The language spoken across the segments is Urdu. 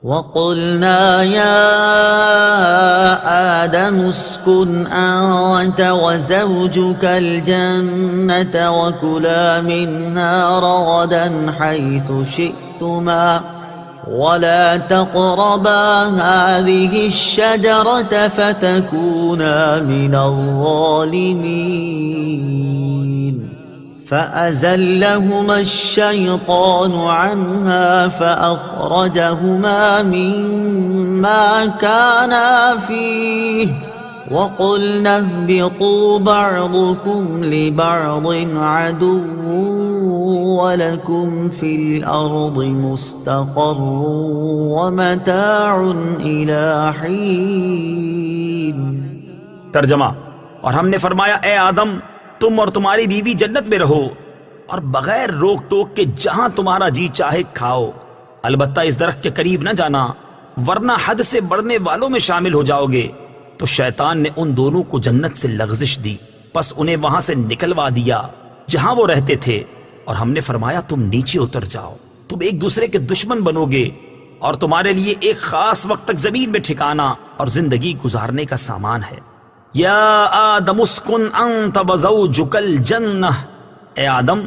وَقُلْنَا يَا آدَمُ اسْكُنْ أَنْتَ وَزَوْجُكَ الْجَنَّةَ وَكُلَا مِنْهَا رَغَدًا حَيْثُ شِئْتُمَا وَلَا تَقْرَبَا هَذِهِ الشَّجَرَةَ فَتَكُونَا مِنَ الظَّالِمِينَ فأزلهما الشيطان عنها فأخرجهما مما كانا فيه وقلنا اهبطوا بعضكم لبعض عدو ولكم في الأرض مستقر ومتاع إلى حين. ترجمہ: اور ہم نے فرمایا اے آدم، تم اور تمہاری بیوی جنت میں رہو اور بغیر روک ٹوک کے جہاں تمہارا جی چاہے کھاؤ، البتہ اس درخت کے قریب نہ جانا ورنہ حد سے بڑھنے والوں میں شامل ہو جاؤ گے. تو شیطان نے ان دونوں کو جنت سے لغزش دی، پس انہیں وہاں سے نکلوا دیا جہاں وہ رہتے تھے، اور ہم نے فرمایا تم نیچے اتر جاؤ، تم ایک دوسرے کے دشمن بنو گے اور تمہارے لیے ایک خاص وقت تک زمین میں ٹھکانا اور زندگی گزارنے کا سامان ہے. یا آدم اسکن انت وزوجک الجنہ، اے آدم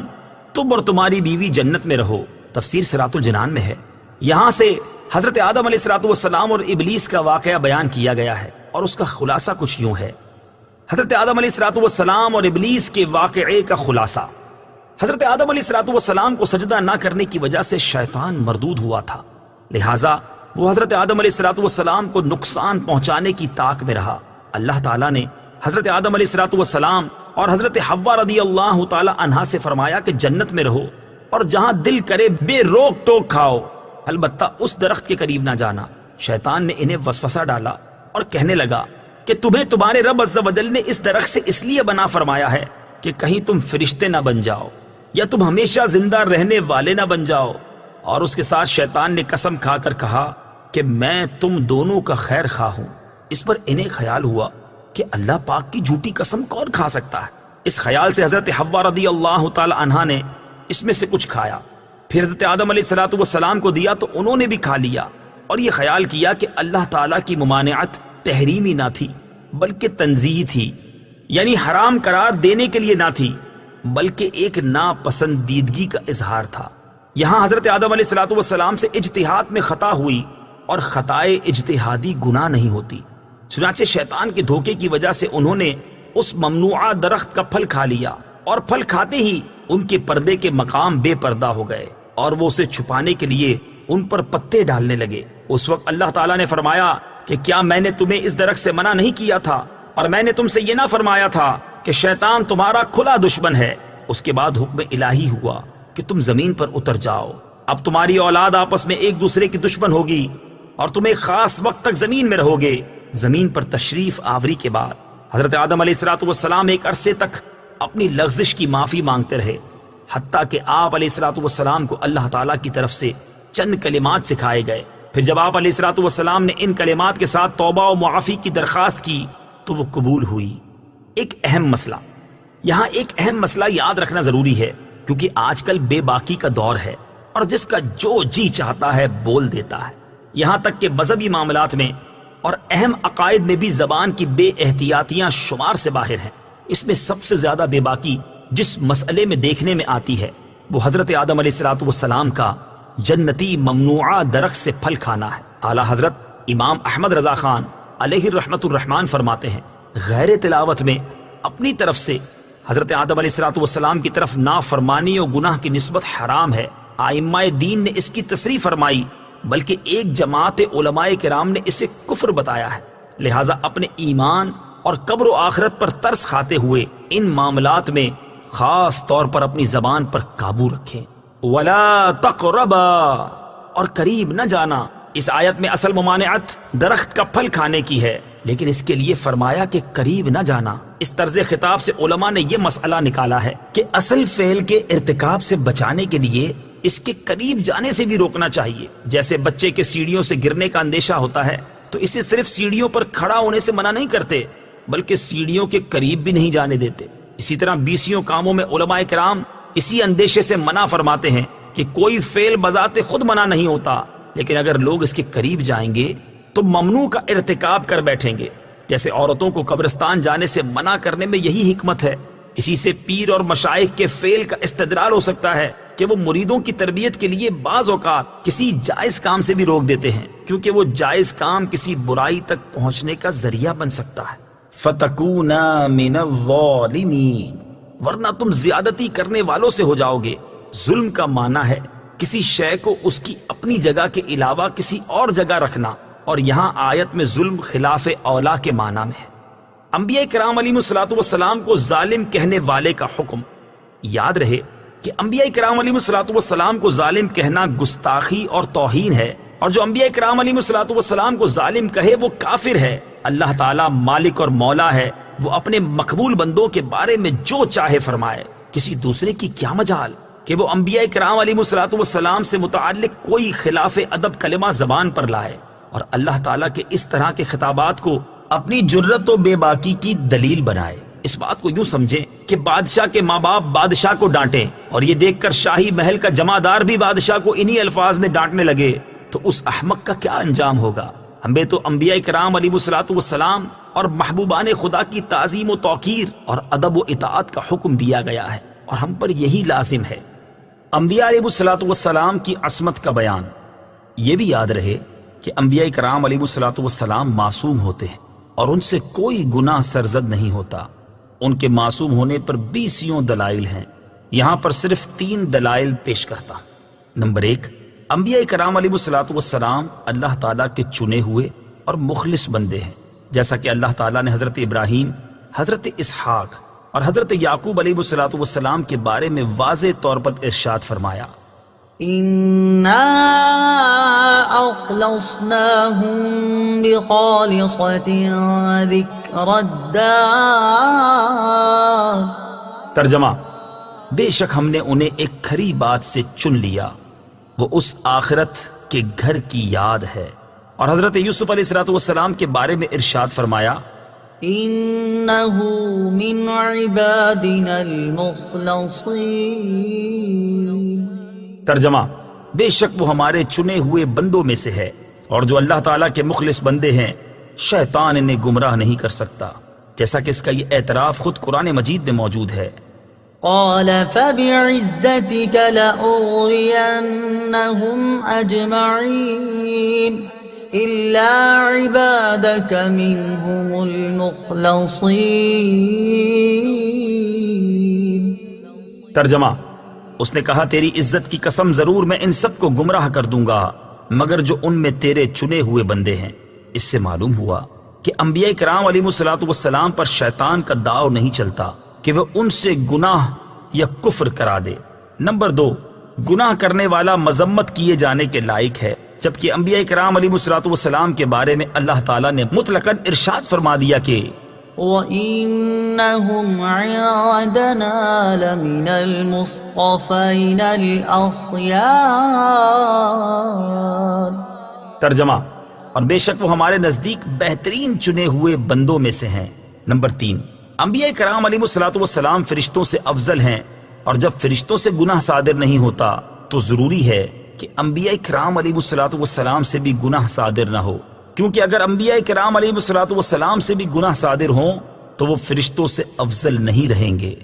تم اور تمہاری بیوی جنت میں رہو. تفسیر صراط الجنان میں ہے. یہاں سے حضرت آدم علیہ السلام اور ابلیس کا واقعہ بیان کیا گیا ہے، اور اس کا خلاصہ کچھ یوں ہے. حضرت آدم علیہ السلام اور ابلیس کے واقعے کا خلاصہ: حضرت آدم علیہ السلام کو سجدہ نہ کرنے کی وجہ سے شیطان مردود ہوا تھا، لہٰذا وہ حضرت آدم علیہ السلام کو نقصان پہنچانے کی طاق میں رہا. اللہ تعالیٰ نے حضرت آدم علیہ السلام اور حضرت حوا رضی اللہ تعالی عنہا سے فرمایا کہ جنت میں رہو اور جہاں دل کرے بے روک ٹوک کھاؤ، البتہ اس درخت کے قریب نہ جانا. شیطان نے انہیں وسوسہ ڈالا اور کہنے لگا کہ تمہیں تمہارے رب عز و جل نے اس درخت سے اس لیے بنا فرمایا ہے کہ کہیں تم فرشتے نہ بن جاؤ یا تم ہمیشہ زندہ رہنے والے نہ بن جاؤ. اور اس کے ساتھ شیطان نے قسم کھا کر کہا کہ میں تم دونوں کا خیر خواہ ہوں. اس پر انہیں خیال ہوا کہ اللہ پاک کی جھوٹی قسم کون کھا سکتا ہے. اس خیال سے حضرت حوا رضی اللہ تعالی عنہا نے اس میں سے کچھ کھایا، پھر حضرت آدم علیہ السلام کو دیا تو انہوں نے بھی کھا لیا، اور یہ خیال کیا کہ اللہ تعالیٰ کی ممانعت تحریمی نہ تھی بلکہ تنزیہی تھی، یعنی حرام قرار دینے کے لیے نہ تھی بلکہ ایک ناپسندیدگی کا اظہار تھا. یہاں حضرت آدم علیہ السلام سے اجتہاد میں خطا ہوئی، اور خطائے اجتہادی گناہ نہیں ہوتی. چنانچہ شیطان کے دھوکے کی وجہ سے انہوں نے اس ممنوعہ درخت کا پھل کھا لیا، اور پھل کھاتے ہی ان کے پردے کے مقام بے پردہ ہو گئے اور وہ اسے چھپانے کے لیے ان پر پتے ڈالنے لگے. اس وقت اللہ تعالیٰ نے فرمایا کہ کیا میں نے تمہیں اس درخت سے منع نہیں کیا تھا، اور میں نے تم سے یہ نہ فرمایا تھا کہ شیطان تمہارا کھلا دشمن ہے. اس کے بعد حکم الہی ہوا کہ تم زمین پر اتر جاؤ. اب تمہاری اولاد آپس میں ایک دوسرے کی دشمن ہوگی اور تم ایک خاص وقت تک زمین میں رہو گے. زمین پر تشریف آوری کے بعد حضرت آدم علیہ السلام ایک عرصے تک اپنی لغزش کی معافی مانگتے رہے، حتیٰ کہ آپ علیہ السلام کو اللہ تعالیٰ کی طرف سے چند کلمات سکھائے گئے. پھر جب آپ علیہ السلام نے ان کلمات کے ساتھ توبہ و معافی کی درخواست کی تو وہ قبول ہوئی. ایک اہم مسئلہ یاد رکھنا ضروری ہے، کیونکہ آج کل بے باکی کا دور ہے اور جس کا جو جی چاہتا ہے بول دیتا ہے. یہاں تک کہ مذہبی معاملات میں اور اہم عقائد میں بھی زبان کی بے احتیاطیاں شمار سے باہر ہیں. اس میں سب سے زیادہ بے باکی جس مسئلے میں دیکھنے میں آتی ہے وہ حضرت آدم علیہ السلام کا جنتی ممنوعہ درخت سے پھل کھانا ہے. اعلیٰ حضرت امام احمد رضا خان علیہ الرحمۃ الرحمان فرماتے ہیں، غیر تلاوت میں اپنی طرف سے حضرت آدم علیہ السلام کی طرف نافرمانی و گناہ کی نسبت حرام ہے. ائمہ دین نے اس کی تصریح فرمائی، بلکہ ایک جماعت علماء کرام نے اسے کفر بتایا ہے. لہٰذا اپنے ایمان اور قبر و آخرت پر ترس کھاتے ہوئے ان معاملات میں خاص طور پر اپنی زبان پر قابو رکھیں. وَلَا تَقْرَبَا، اور قریب نہ جانا. اس آیت میں اصل ممانعت درخت کا پھل کھانے کی ہے، لیکن اس کے لیے فرمایا کہ قریب نہ جانا. اس طرز خطاب سے علماء نے یہ مسئلہ نکالا ہے کہ اصل فعل کے ارتکاب سے بچانے کے لیے اس کے قریب جانے سے بھی روکنا چاہیے. جیسے بچے کے سیڑھیوں سے گرنے کا اندیشہ ہوتا ہے تو اسے صرف سیڑھیوں پر کھڑا ہونے سے منع نہیں کرتے بلکہ سیڑھیوں کے قریب بھی نہیں جانے دیتے. اسی طرح بیسیوں کاموں میں علماء کرام اسی اندیشے سے منع فرماتے ہیں کہ کوئی فعل بذات خود منع نہیں ہوتا لیکن اگر لوگ اس کے قریب جائیں گے تو ممنوع کا ارتکاب کر بیٹھیں گے. جیسے عورتوں کو قبرستان جانے سے منع کرنے میں یہی حکمت ہے. اسی سے پیر اور مشائخ کے فعل کا استدلال ہو سکتا ہے کہ وہ مریدوں کی تربیت کے لیے بعض اوقات کسی جائز کام سے بھی روک دیتے ہیں، کیونکہ وہ جائز کام کسی برائی تک پہنچنے کا ذریعہ بن سکتا ہے. فَتَكُونَا مِنَ الظَّالِمِينَ، ورنہ تم زیادتی کرنے والوں سے ہو جاؤ گے. ظلم کا معنی ہے کسی شے کو اس کی اپنی جگہ کے علاوہ کسی اور جگہ رکھنا، اور یہاں آیت میں ظلم خلاف اولا کے معنی میں ہے. انبیاء کرام علیہ الصلوۃ والسلام کو ظالم کہنے والے کا حکم. یاد رہے کہ انبیاء کرام علیہ الصلوۃ والسلام کو ظالم کہنا گستاخی اور توہین ہے، اور جو انبیاء کرام علیہ الصلوۃ والسلام کو ظالم کہے وہ کافر ہے. اللہ تعالیٰ مالک اور مولا ہے، وہ اپنے مقبول بندوں کے بارے میں جو چاہے فرمائے. کسی دوسرے کی کیا مجال کہ وہ انبیاء کرام علیہ الصلوۃ والسلام سے متعلق کوئی خلاف ادب کلمہ زبان پر لائے، اور اللہ تعالیٰ کے اس طرح کے خطابات کو اپنی جرت و بے باکی کی دلیل بنائے. اس بات کو یوں سمجھیں کہ بادشاہ کے ماں باپ بادشاہ کو ڈانٹیں، اور یہ دیکھ کر شاہی محل کا جمعدار بھی بادشاہ کو انہی الفاظ میں ڈانٹنے لگے تو اس احمق کا کیا انجام ہوگا. ہمیں تو انبیاء کرام علیہ الصلوۃ والسلام اور محبوبان خدا کی تعظیم و توقیر اور ادب و اطاعت کا حکم دیا گیا ہے، اور ہم پر یہی لازم ہے. انبیاء علیہ الصلوۃ والسلام کی عصمت کا بیان. یہ بھی یاد رہے کہ انبیاء کرام علیہ الصلوۃ والسلام معصوم ہوتے ہیں اور ان سے کوئی گناہ سرزد نہیں ہوتا. ان کے معصوم ہونے پر 20 دلائل ہیں. یہاں پر صرف 3 دلائل پیش کرتا. نمبر 1، انبیاء کرام علیہ الصلوۃ والسلام اللہ تعالیٰ کے چنے ہوئے اور مخلص بندے ہیں، جیسا کہ اللہ تعالیٰ نے حضرت ابراہیم، حضرت اسحاق اور حضرت یعقوب علیہ الصلوۃ والسلام کے بارے میں واضح طور پر ارشاد فرمایا. إنا أخلصناهم بخالصة ذكر الدار. ترجمہ، بے شک ہم نے انہیں ایک کھری بات سے چن لیا، وہ اس آخرت کے گھر کی یاد ہے. اور حضرت یوسف علیہ الصلوۃ والسلام کے بارے میں ارشاد فرمایا، إنه من عبادنا المخلصين. ترجمہ، بے شک وہ ہمارے چنے ہوئے بندوں میں سے ہے، اور جو اللہ تعالیٰ کے مخلص بندے ہیں شیطان انہیں گمراہ نہیں کر سکتا، جیسا کہ اس کا یہ اعتراف خود قرآن مجید میں موجود ہے. قال فبعزتك لأغوينهم أجمعين إلا عبادك منهم المخلصين. ترجمہ، اس نے کہا تیری عزت کی قسم ضرور میں ان سب کو گمراہ کر دوں گا مگر جو ان میں تیرے چنے ہوئے بندے ہیں. اس سے معلوم ہوا کہ انبیاء کرام علیہ الصلوۃ والسلام پر شیطان کا داؤ نہیں چلتا کہ وہ ان سے گناہ یا کفر کرا دے. نمبر 2، گناہ کرنے والا مذمت کیے جانے کے لائق ہے، جبکہ انبیاء کرام علیہ الصلوۃ والسلام کے بارے میں اللہ تعالیٰ نے مطلقاً ارشاد فرما دیا کہ وَإِنَّهُمْ عِندَنَا لَمِنَ الْمُصْطَفَيْنَ الْأَخْيَارِ. ترجمہ، اور بے شک وہ ہمارے نزدیک بہترین چنے ہوئے بندوں میں سے ہیں. نمبر 3، انبیاء کرام علیہ الصلوۃ والسلام فرشتوں سے افضل ہیں، اور جب فرشتوں سے گناہ صادر نہیں ہوتا تو ضروری ہے کہ انبیاء کرام علیہ الصلوۃ والسلام سے بھی گناہ صادر نہ ہو، کیونکہ اگر انبیاء کرام علیہ الصلوۃ والسلام سے بھی گناہ صادر ہوں تو وہ فرشتوں سے افضل نہیں رہیں گے.